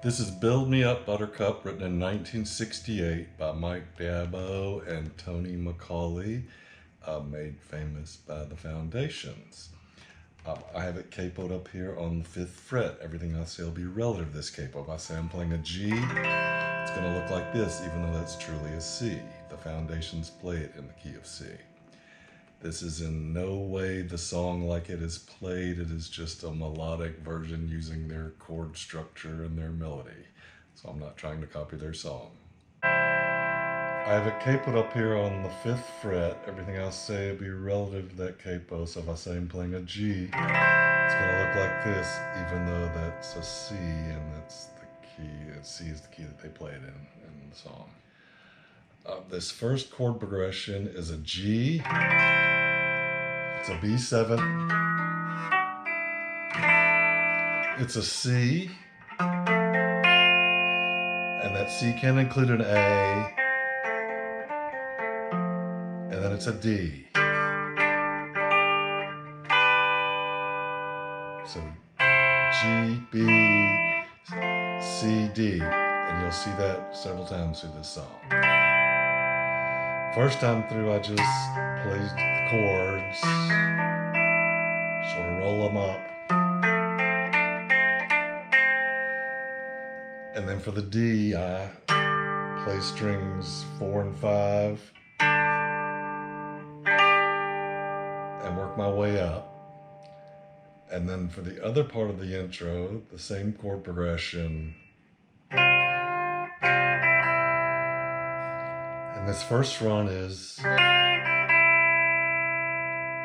This is Build Me Up Buttercup, written in 1968 by Mike Dabo and Tony Macaulay, made famous by the Foundations. I have it capoed up here on the 5th fret. Everything I say will be relative to this capo. If I say I'm playing a G, it's going to look like this, even though that's truly a C. The Foundations play it in the key of C. This is in no way the song like it is played. It is just a melodic version using their chord structure and their melody. So I'm not trying to copy their song. I have it capoed up here on the 5th fret. Everything I say will be relative to that capo. So if I say I'm playing a G, it's going to look like this, even though that's a C and that's the key. C is the key that they play it in the song. This first chord progression is a G. It's a B7. It's a C. And that C can include an A. And then it's a D. So G, B, C, D. And you'll see that several times through this song. First time through, I just played the chords, sort of roll them up. And then for the D, I play strings 4 and 5 and work my way up. And then for the other part of the intro, the same chord progression. And this first run is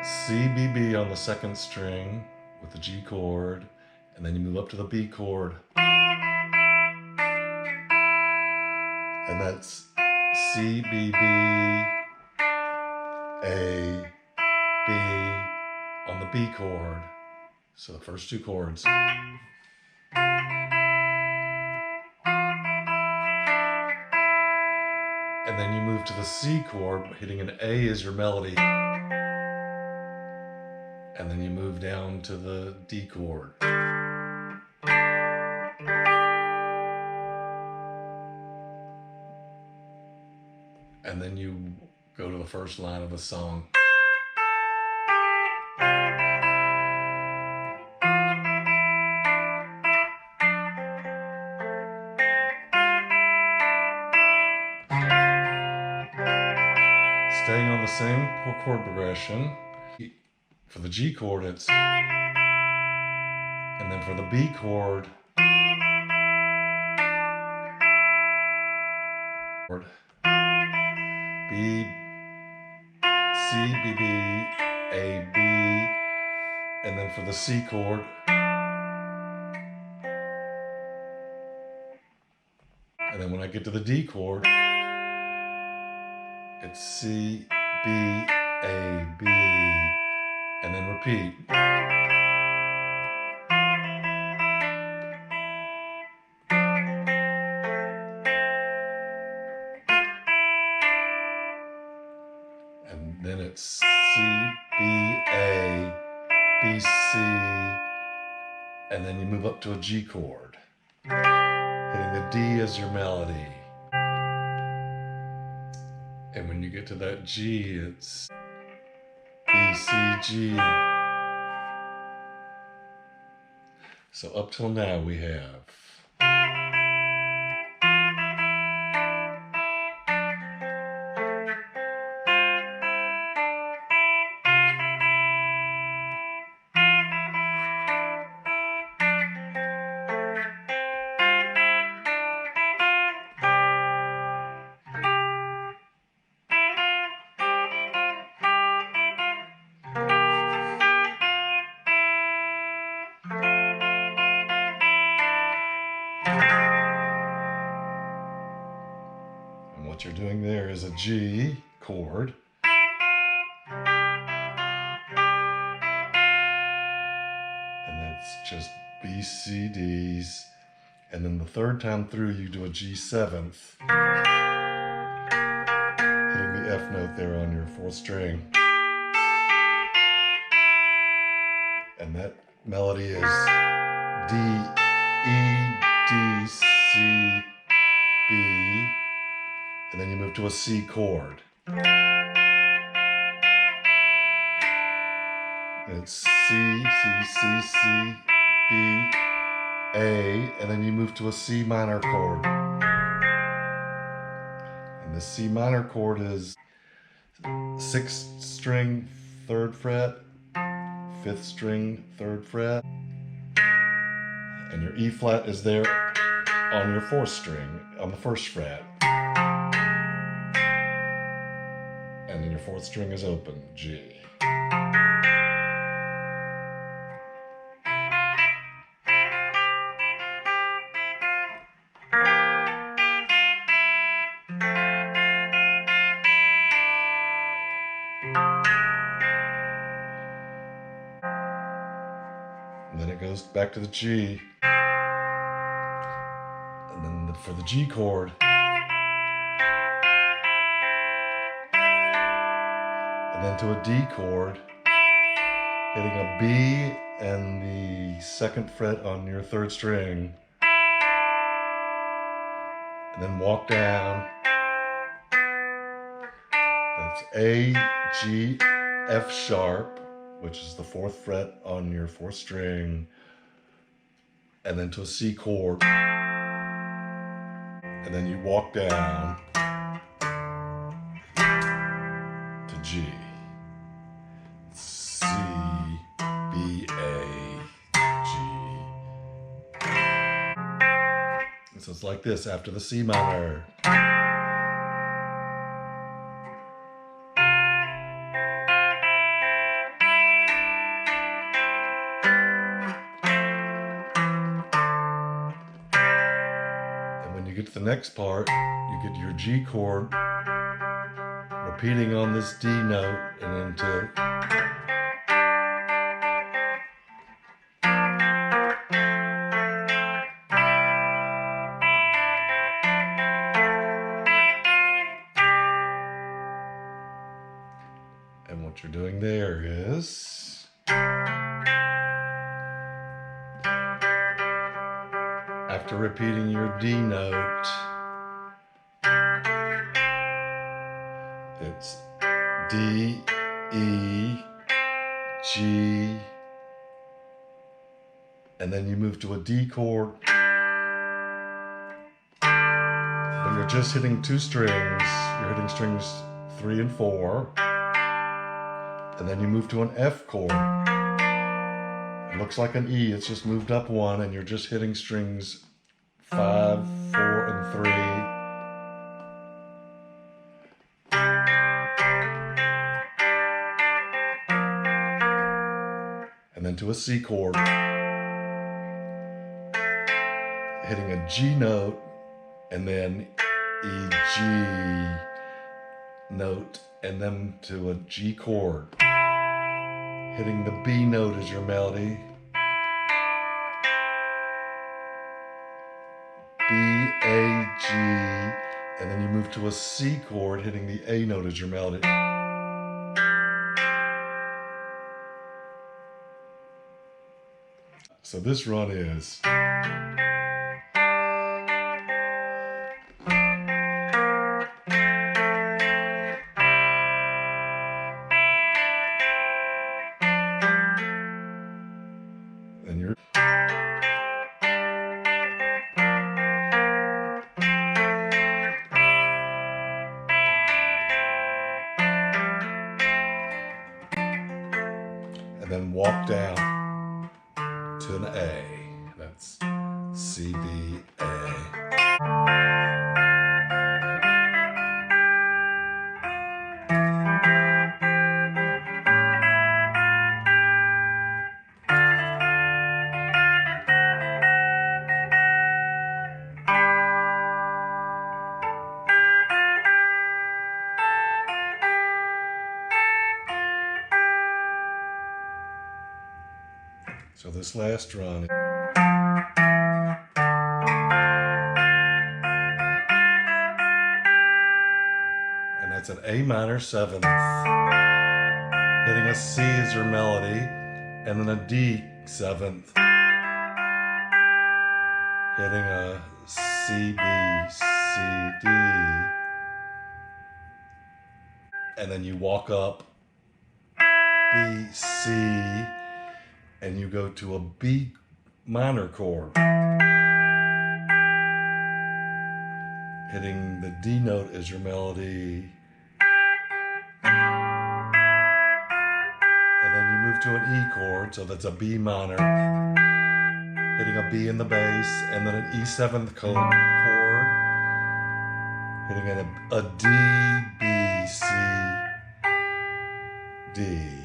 C, B, B on the 2nd string with the G chord, and then you move up to the B chord. And that's C, B, B, A, B on the B chord. So the first 2 chords. And then you move to the C chord, hitting an A as your melody. And then you move down to the D chord. And then you go to the first line of the song. Staying on the same chord progression. For the G chord, it's, and then for the B chord, B, C, B, B, A, B, and then for the C chord, and then when I get to the D chord, it's C, B, A, B, and then repeat. And then it's C, B, A, B, C, and then you move up to a G chord, hitting the D as your melody. And when you get to that G, it's B, C, G. So up till now we have and what you're doing there is a G chord. And that's just B, C, Ds. And then the third time through you do a G7th, hitting the F note there on your fourth string. And that melody is D, E, D, C, B, and then you move to a C chord. And it's C, C, C, C, B, A, and then you move to a C minor chord. And the C minor chord is 6th string, 3rd fret, 5th string, 3rd fret, and your E flat is there on your 4th string, on the 1st fret. And then your 4th string is open, G. And then it goes back to the G. And then for the G chord, and then to a D chord, hitting a B and the 2nd fret on your 3rd string, and then walk down. That's A, G, F sharp, which is the 4th fret on your 4th string, and then to a C chord, and then you walk down to G. C, B, A, G. And so it's like this after the C minor. And when you get to the next part, you get your G chord repeating on this D note and then to and what you're doing there is after repeating your D note, it's D, E, G, and then you move to a D chord, but you're just hitting 2 strings. You're hitting strings 3 and 4, and then you move to an F chord. It looks like an E, it's just moved up 1, and you're just hitting strings 5, 4, and 3. And then to a C chord, hitting a G note, and then E, G note, and then to a G chord, hitting the B note as your melody, B, A, G, and then you move to a C chord, hitting the A note as your melody. So this run is and you're walk down to an A. That's C, D, A. So this last run, and that's an A minor 7th, hitting a C as your melody, and then a D 7th, hitting a C, B, C, D, and then you walk up B, C, and you go to a B minor chord, hitting the D note as your melody, and then you move to an E chord, so that's a B minor, hitting a B in the bass, and then an E7th chord, hitting a D, B, C, D.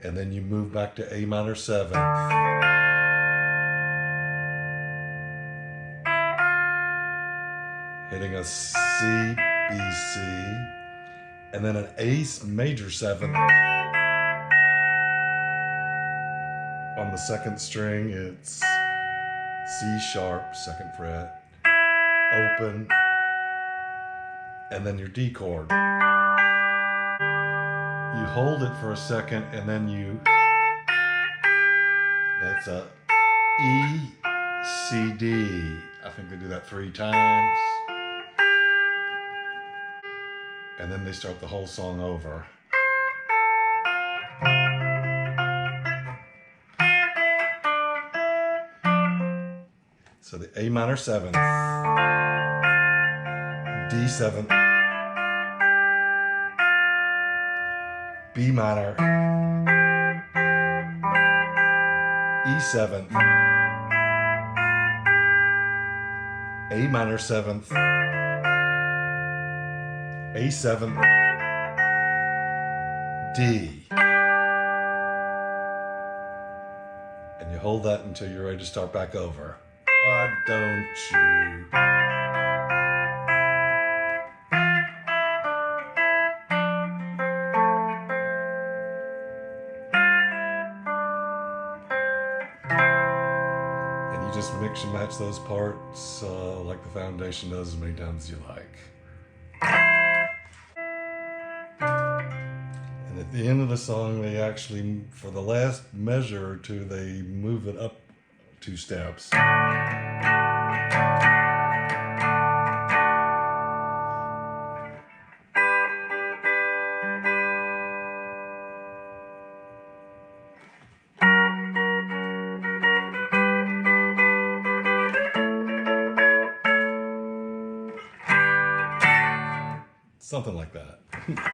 And then you move back to A minor 7th. Hitting a C, B, C. And then an A major 7th. On the second string, it's C sharp, 2nd fret, open, and then your D chord. You hold it for a second, and then that's a E, C, D. I think they do that 3 times. And then they start the whole song over. So the A minor 7th, D 7th, B minor, E 7th, A minor 7th, A 7th, D. And you hold that until you're ready to start back over. Why don't you? And you just mix and match those parts like the foundation does as many times as you like. And at the end of the song, they actually, for the last measure or two, they move it up 2 steps. Something like that.